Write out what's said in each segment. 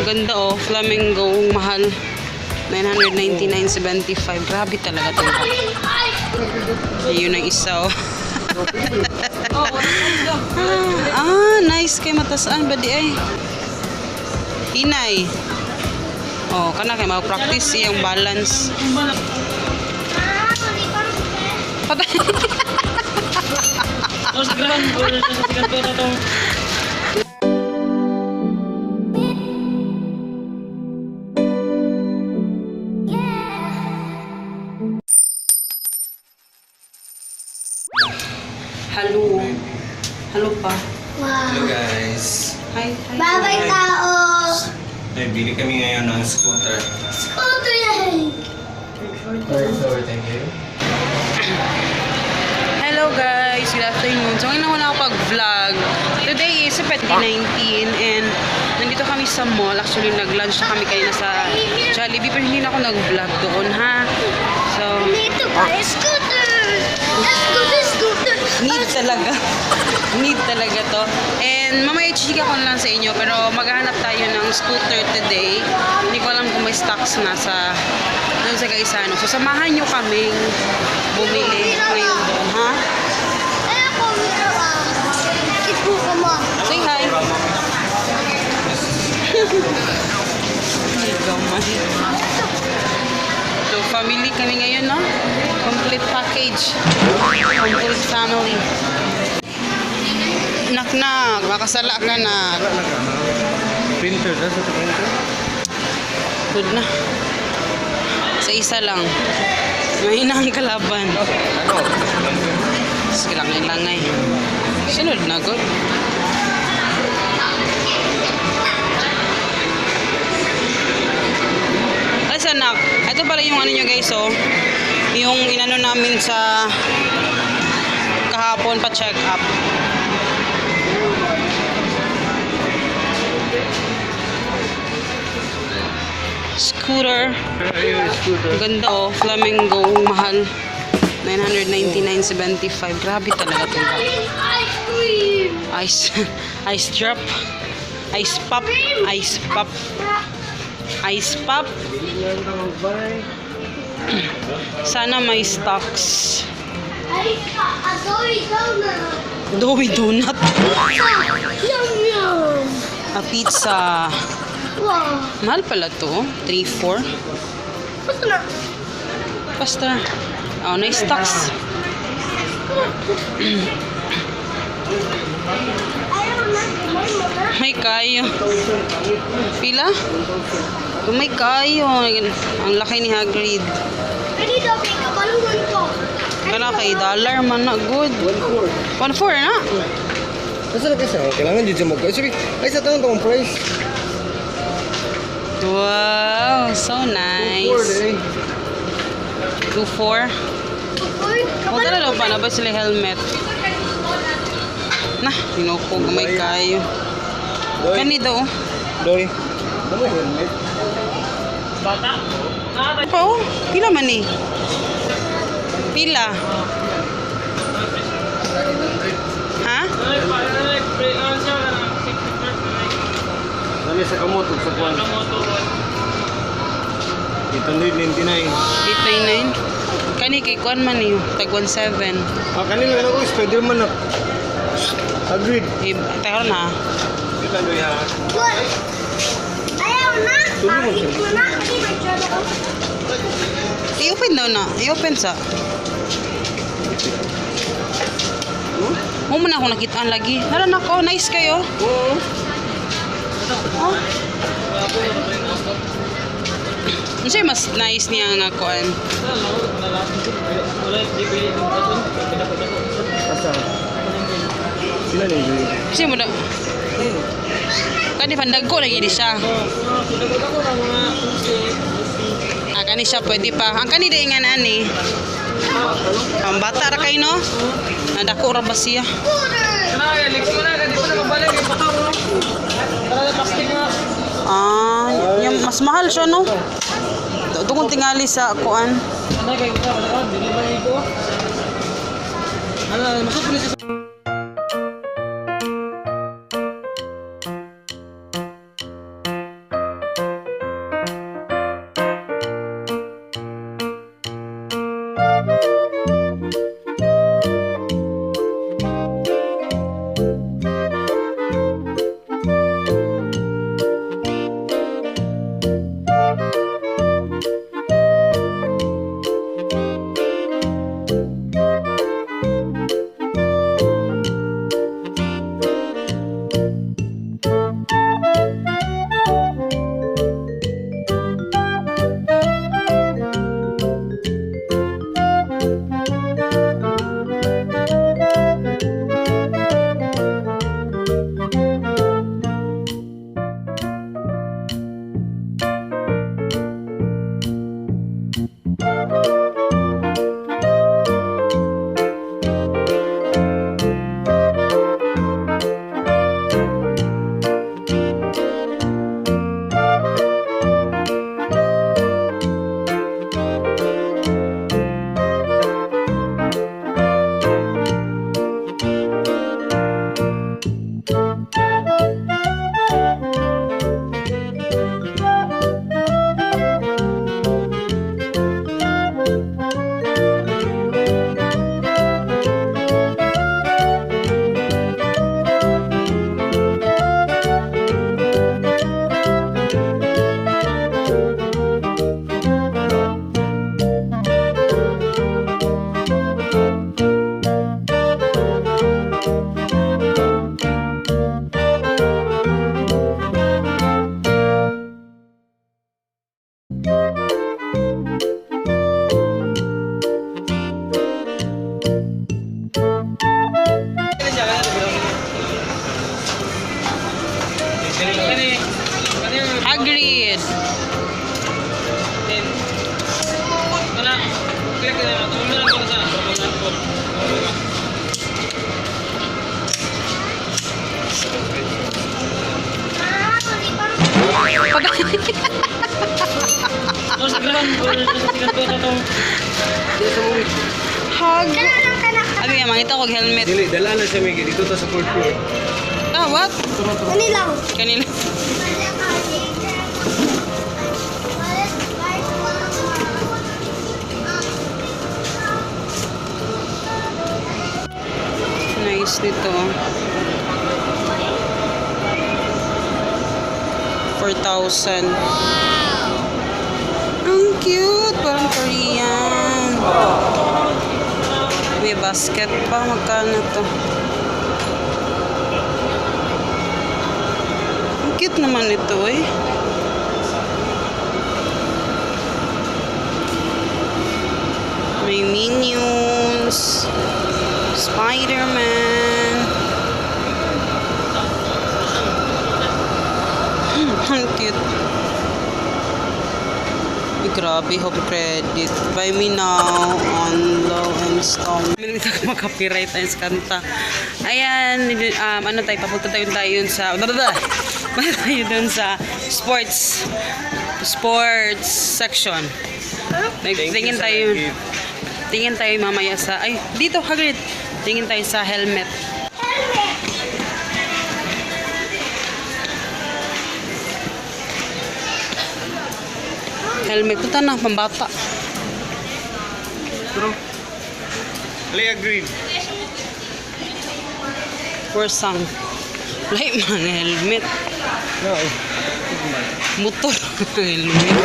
Ganda oh, flamingo, mahal. 999.75. Grabe talaga ito. Ayun ang isa oh. Nice kay matasaan ba di ay? Hinay. Oh, kana kay mag-practice iyang balance. Patay. Halo. Halo pa. Wow. Hello guys. Hi. Bye-bye tao. Bili kami ngayon ng scooter. Scooter yan. Sorry, thank you. Hello guys, good afternoon. So ngayon ako pag-vlog. Today is September 19 and nandito kami sa mall. Actually nag-lunch na kami kanina sa Jollibee pero hindi na ako nag-vlog doon ha. So Dito ba? Scooter. Scooter. need talaga. Need talaga to. And mamaya chika ko lang sa inyo pero maghahanap tayo ng scooter today. Hindi ko alam kung may stocks na sa doon sa Gaisano. So samahan nyo kaming bumili ngayon doon ha. Ay ako, Kipo ka mo. Say hi. So family kami ngayon no. Complete package. Complete family. Nak, makasala ka na. Printer, that's the printer? Good na. Sa isa lang. Mahina ang kalaban. Sige lang ilangay. Sunod na, good. Alas anak, ito pala yung ano nyo guys oh. Yung inano namin sa kahapon pa check up. Scooter. Ganda oh, flamingo, mahal. 999.75. Grabe talaga ito. Ice cream. Ice drop. Ice pop. Ice pop. Ice pop. Sana may stocks. Adoy donut. Doughy donut. Yum yum. A pizza. Wow. Mahal pala to. 3-4. Basta na. Basta. Oh, nice stocks. Ayaw na. May kayo. Pila? May kayo. Ang laki ni Hagrid. Pwede daw kay kabalungan ko. Kala kay dollar man na good. 1.4 na. Asa na kasi? Kailangan dito mo. Sabi, ay sa tanong itong price. Wow, so nice. 2.4. O dala pa na ba sila helmet? Na, pinupog may kayo. Kani daw. Doy. Ano helmet? Bata? Pa oh, pila man eh. Pila? Ha? Nami sa kamot sa kuwan. 899. 899? Kani kay kuan man eh. Tag 17. Kanila na ko Spider-Man na. Agreed. Eh, teka na. Kita doy ha. Ayaw na. Tulungan Bakit siya. mo na? Kasi mag-journal ako. I-open daw na. I-open sa. Mo man ako nakitaan lagi. Hala nako, nice kayo. Oo. Oh. Ano siya mas nice niya nga kuan? Asa? Sila ni Julie. Kasi mo na. Kani pandag ko lagi di siya. Kani siya pwede pa. Ang kani di nga nani. Ang bata ra kay no. Nadako ra ba siya? Yung mas mahal siya no. Tungkol tingali sa kuan. Bayad. Kana, kaya kaya na, tumulong na lang sa pagkakas ko. Tapos nagrahan ko na sa sikat ko ito. Di sa movie. Hug. Kana lang kana. Abi nga mangita ko helmet. Dili, dala na siya may dito ta sa fourth floor. Ah, what? Kani lang. Kanila. Nice nito. 4,000. Ang cute. Parang Korean. May basket pa. Magkano to? Ang cute naman ito eh. May Minions. Spider-Man. Ang cute. Ay, grabe, home credit. Buy me now on low installment. Minita ko makapiright tayo sa kanta. Ayan, ano tayo, papunta tayo sa, papunta tayo dun sa sports section. Tingin tayo mamaya sa, ay, dito, Hagrid. Tingin tayo sa helmet. Helmet, punta na, pambata. Ali, agreed. Forsang. Like mga helmet. No. Motor. Helmet.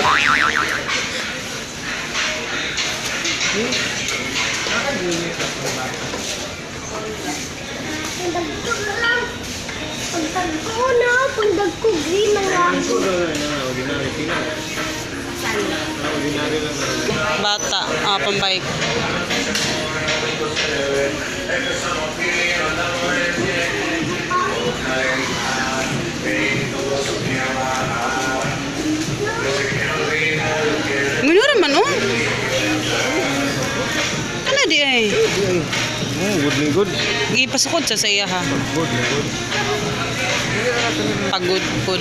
Pagdagko na lang. Pagdagko na. Pagdagko green na lang. Bata. Pambike. Minura man, oh. Ano di ay? Good ni good. Ipasukod sa iya ha. Good ni good. Pagod pod.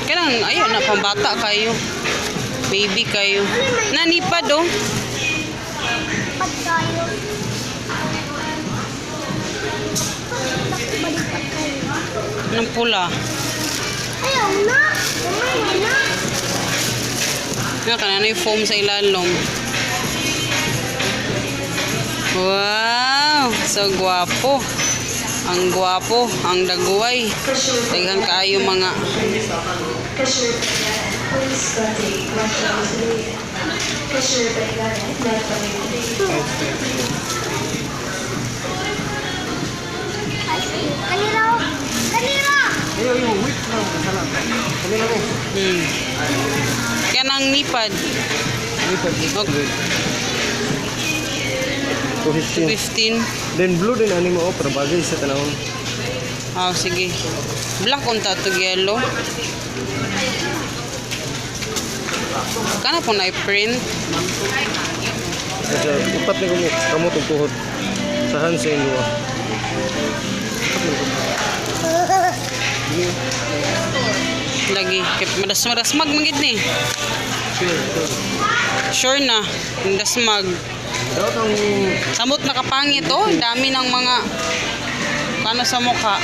Kanang ayo na pambata kayo. Baby kayo. Nanipad oh. Pag tayo. Baliktad tayo. Ng pula. Ayaw na. Mamaya na. Nga kanana yung foam sa ilalong. Wow! So gwapo. Ang gwapo, ang daguway. Daghan kaayo mga Kanila. Kanila. Ayaw yung wait lang. Kasala. Kami lang eh. Yan ang nipad. Okay. 215. 15. Then blue din ani mo para bagay sa tanawon. Oh, sige. Black unta to yellow. Kana po na i-print. Kasi upat ni kamo kamot og tuhod sa Hansen duwa. Lagi. Madas-madasmag magid ni. Sure na. Dasmag. Dapat ang Samot nakapangit oh. Dami ng mga paano sa mukha.